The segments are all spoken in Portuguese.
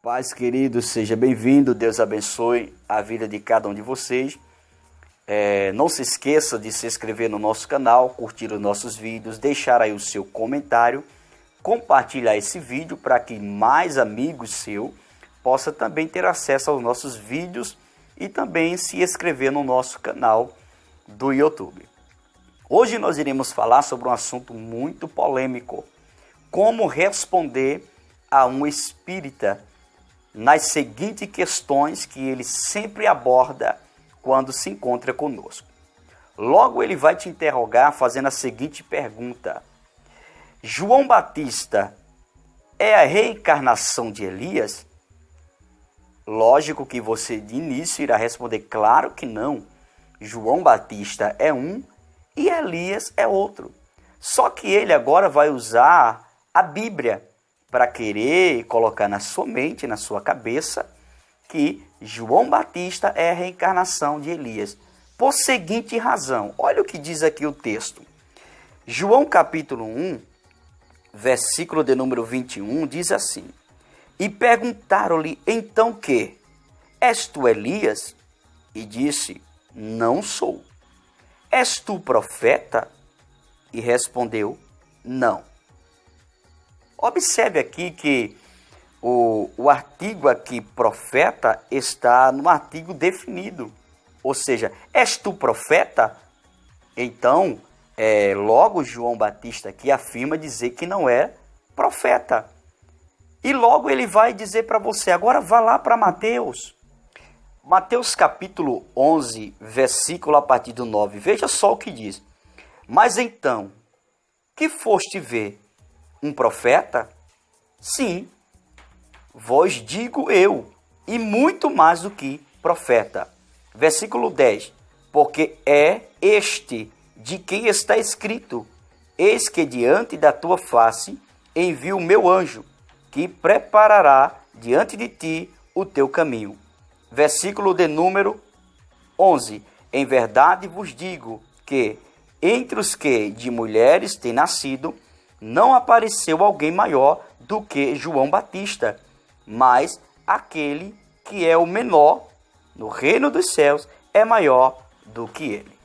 Paz, queridos, seja bem-vindo. Deus abençoe a vida de cada um de vocês. Não se esqueça de se inscrever no nosso canal, curtir os nossos vídeos, deixar aí o seu comentário, compartilhar esse vídeo para que mais amigos seus possam também ter acesso aos nossos vídeos e também se inscrever no nosso canal do YouTube. Hoje nós iremos falar sobre um assunto muito polêmico: como responder a um espírita nas seguintes questões que ele sempre aborda quando se encontra conosco. Logo ele vai te interrogar fazendo a seguinte pergunta: João Batista é a reencarnação de Elias? Lógico que você de início irá responder: claro que não. João Batista é um e Elias é outro. Só que ele agora vai usar a Bíblia para querer colocar na sua mente, na sua cabeça, que João Batista é a reencarnação de Elias. Por seguinte razão, olha o que diz aqui o texto. João capítulo 1, versículo de número 21, diz assim: E perguntaram-lhe então que? És tu Elias? E disse: Não sou. És tu profeta? E respondeu: Não. Observe aqui que o artigo aqui, profeta, está no artigo definido. Ou seja, és tu profeta? Então, logo João Batista aqui afirma dizer que não é profeta. E logo ele vai dizer para você, agora vá lá para Mateus. Mateus capítulo 11, versículo a partir do 9. Veja só o que diz. Mas então, que foste ver? Um profeta? Sim, vos digo eu, e muito mais do que profeta. Versículo 10. Porque é este de quem está escrito: Eis que diante da tua face envio o meu anjo, que preparará diante de ti o teu caminho. Versículo de número 11. Em verdade vos digo que entre os que de mulheres têm nascido, não apareceu alguém maior do que João Batista, mas aquele que é o menor no reino dos céus é maior do que ele.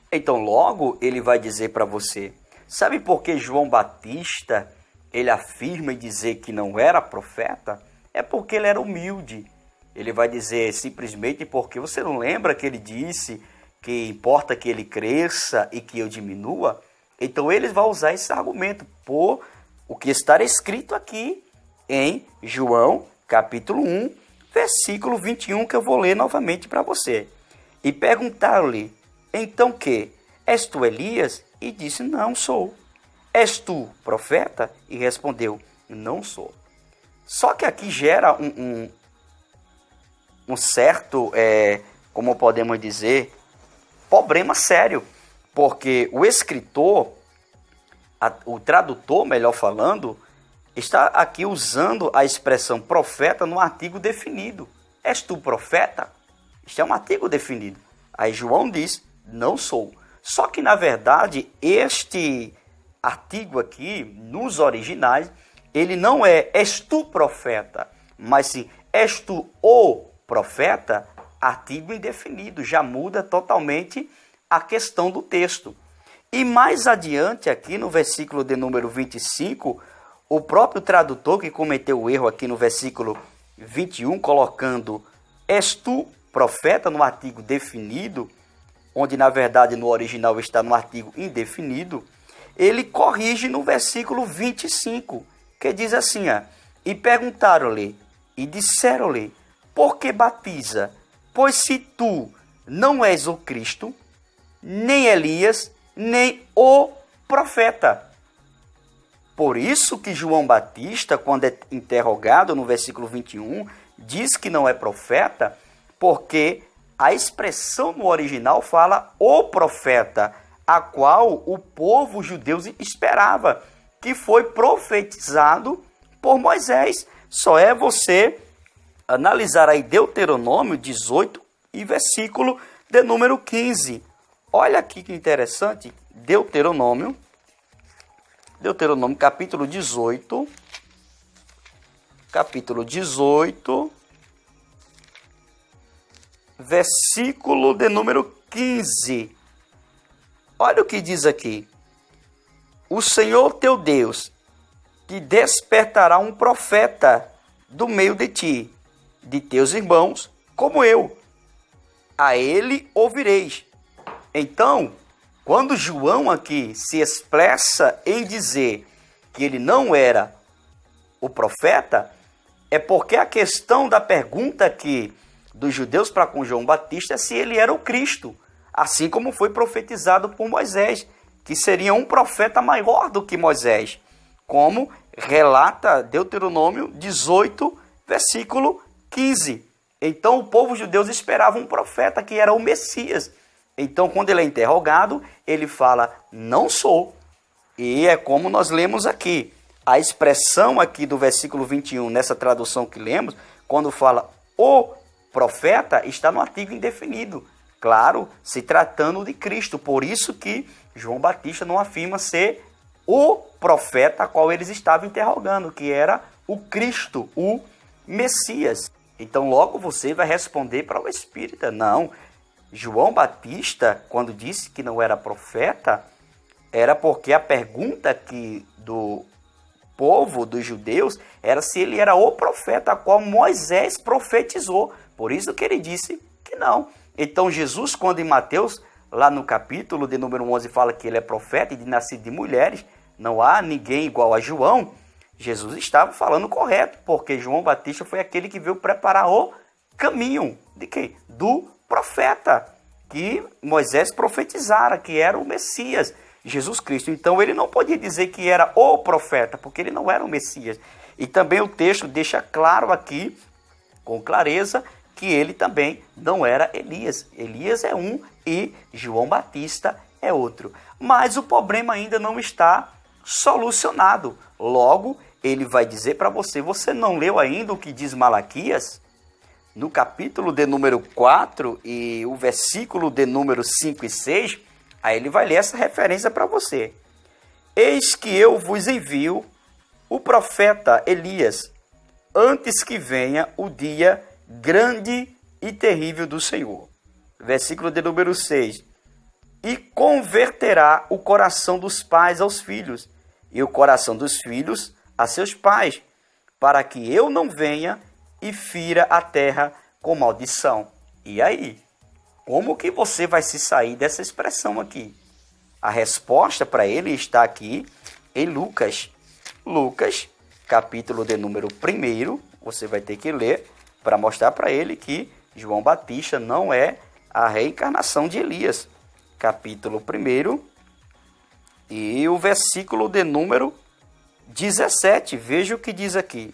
Então logo ele vai dizer para você, sabe por que João Batista ele afirma e dizer que não era profeta? É porque ele era humilde. Ele vai dizer simplesmente porque você não lembra que ele disse que importa que ele cresça e que eu diminua? Então eles vão usar esse argumento por o que está escrito aqui em João capítulo 1, versículo 21, que eu vou ler novamente para você. E perguntaram-lhe, então que? És tu Elias? E disse, não sou. És tu profeta? E respondeu, não sou. Só que aqui gera um certo, como podemos dizer, problema sério. Porque o escritor, o tradutor, melhor falando, está aqui usando a expressão profeta no artigo definido. És tu profeta? Este é um artigo definido. Aí João diz, não sou. Só que, na verdade, este artigo aqui, nos originais, ele não é és tu profeta, mas sim és tu o profeta, artigo indefinido. Já muda totalmente a questão do texto. E mais adiante aqui no versículo de número 25, o próprio tradutor que cometeu o erro aqui no versículo 21, colocando és tu profeta no artigo definido, onde na verdade no original está no artigo indefinido, ele corrige no versículo 25, que diz assim, e perguntaram-lhe, e disseram-lhe, por que batiza? Pois se tu não és o Cristo, nem Elias, nem o profeta. Por isso que João Batista, quando é interrogado no versículo 21, diz que não é profeta, porque a expressão no original fala o profeta, a qual o povo judeu esperava, que foi profetizado por Moisés. Só é você analisar aí Deuteronômio 18 e versículo de número 15. Olha aqui que interessante, Deuteronômio capítulo 18, capítulo 18, versículo de número 15. Olha o que diz aqui. O Senhor teu Deus te despertará um profeta do meio de ti, de teus irmãos, como eu. A ele ouvireis. Então, quando João aqui se expressa em dizer que ele não era o profeta, é porque a questão da pergunta aqui dos judeus para com João Batista é se ele era o Cristo, assim como foi profetizado por Moisés, que seria um profeta maior do que Moisés, como relata Deuteronômio 18, versículo 15. Então o povo judeu esperava um profeta que era o Messias. Então quando ele é interrogado, ele fala, não sou. E é como nós lemos aqui. A expressão aqui do versículo 21, nessa tradução que lemos, quando fala o profeta, está no artigo indefinido. Claro, se tratando de Cristo. Por isso que João Batista não afirma ser o profeta a qual eles estavam interrogando, que era o Cristo, o Messias. Então logo você vai responder para o espírita. Não, João Batista, quando disse que não era profeta, era porque a pergunta aqui do povo, dos judeus, era se ele era o profeta a qual Moisés profetizou. Por isso que ele disse que não. Então Jesus, quando em Mateus, lá no capítulo de número 11, fala que ele é profeta e de nascido de mulheres, não há ninguém igual a João, Jesus estava falando correto, porque João Batista foi aquele que veio preparar o caminho de quem? Do profeta, que Moisés profetizara, que era o Messias, Jesus Cristo. Então ele não podia dizer que era o profeta, porque ele não era o Messias. E também o texto deixa claro aqui, com clareza, que ele também não era Elias. Elias é um e João Batista é outro. Mas o problema ainda não está solucionado. Logo, ele vai dizer para você, você não leu ainda o que diz Malaquias? No capítulo de número 4 e o versículo de número 5 e 6, aí ele vai ler essa referência para você. Eis que eu vos envio o profeta Elias, antes que venha o dia grande e terrível do Senhor. Versículo de número 6. E converterá o coração dos pais aos filhos, e o coração dos filhos a seus pais, para que eu não venha e fira a terra com maldição. E aí? Como que você vai se sair dessa expressão aqui? A resposta para ele está aqui em Lucas. Lucas, capítulo de número 1, você vai ter que ler para mostrar para ele que João Batista não é a reencarnação de Elias. Capítulo 1 e o versículo de número 17. Veja o que diz aqui.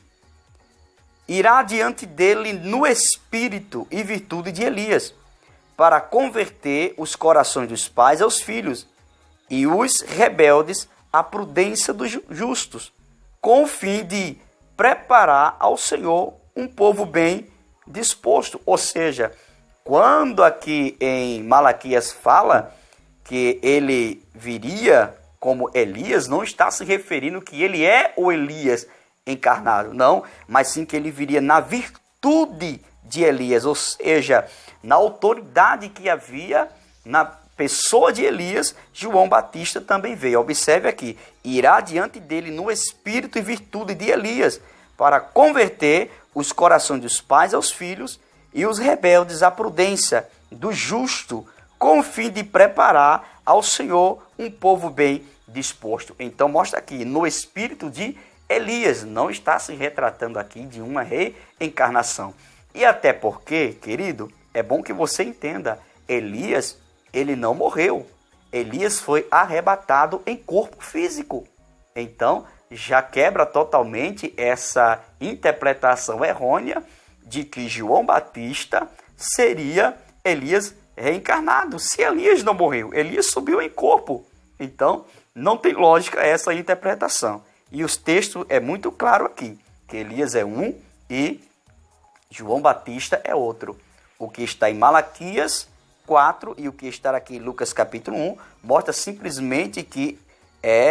Irá diante dele no espírito e virtude de Elias, para converter os corações dos pais aos filhos e os rebeldes à prudência dos justos, com o fim de preparar ao Senhor um povo bem disposto. Ou seja, quando aqui em Malaquias fala que ele viria como Elias, não está se referindo que ele é o Elias encarnado, não, mas sim que ele viria na virtude de Elias, ou seja, na autoridade que havia na pessoa de Elias, João Batista também veio. Observe aqui, irá diante dele no espírito e virtude de Elias, para converter os corações dos pais aos filhos e os rebeldes à prudência do justo, com o fim de preparar ao Senhor um povo bem disposto. Então mostra aqui, no espírito de Elias, não está se retratando aqui de uma reencarnação. E até porque, querido, é bom que você entenda, Elias, ele não morreu. Elias foi arrebatado em corpo físico. Então, já quebra totalmente essa interpretação errônea de que João Batista seria Elias reencarnado. Se Elias não morreu, Elias subiu em corpo. Então, não tem lógica essa interpretação. E os textos é muito claro aqui, que Elias é um e João Batista é outro. O que está em Malaquias 4 e o que está aqui em Lucas capítulo 1 mostra simplesmente que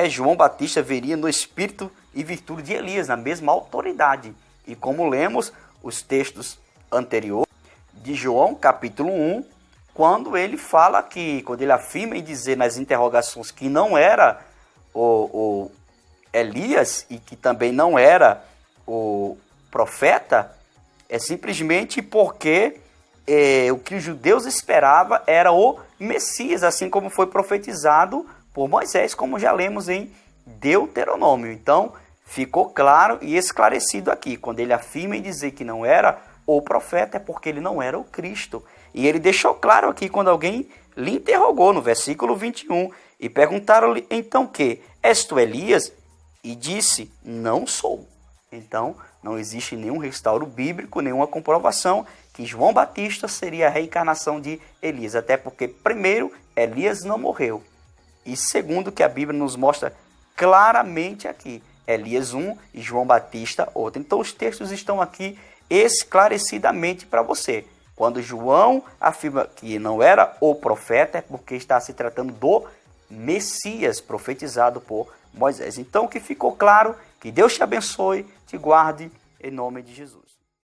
João Batista veria no espírito e virtude de Elias, na mesma autoridade. E como lemos os textos anteriores de João, capítulo 1, quando ele fala que, quando ele afirma em dizer nas interrogações que não era o Elias e que também não era o profeta, é simplesmente porque o que os judeus esperavam era o Messias, assim como foi profetizado por Moisés, como já lemos em Deuteronômio. Então, ficou claro e esclarecido aqui. Quando ele afirma em dizer que não era o profeta, é porque ele não era o Cristo. E ele deixou claro aqui quando alguém lhe interrogou no versículo 21 e perguntaram-lhe então que? És tu Elias? E disse, não sou. Então, não existe nenhum restauro bíblico, nenhuma comprovação que João Batista seria a reencarnação de Elias. Até porque, primeiro, Elias não morreu. E segundo, que a Bíblia nos mostra claramente aqui. Elias um e João Batista outro. Então, os textos estão aqui esclarecidamente para você. Quando João afirma que não era o profeta, é porque está se tratando do Messias profetizado por Moisés. Então, que ficou claro, que Deus te abençoe, te guarde, em nome de Jesus.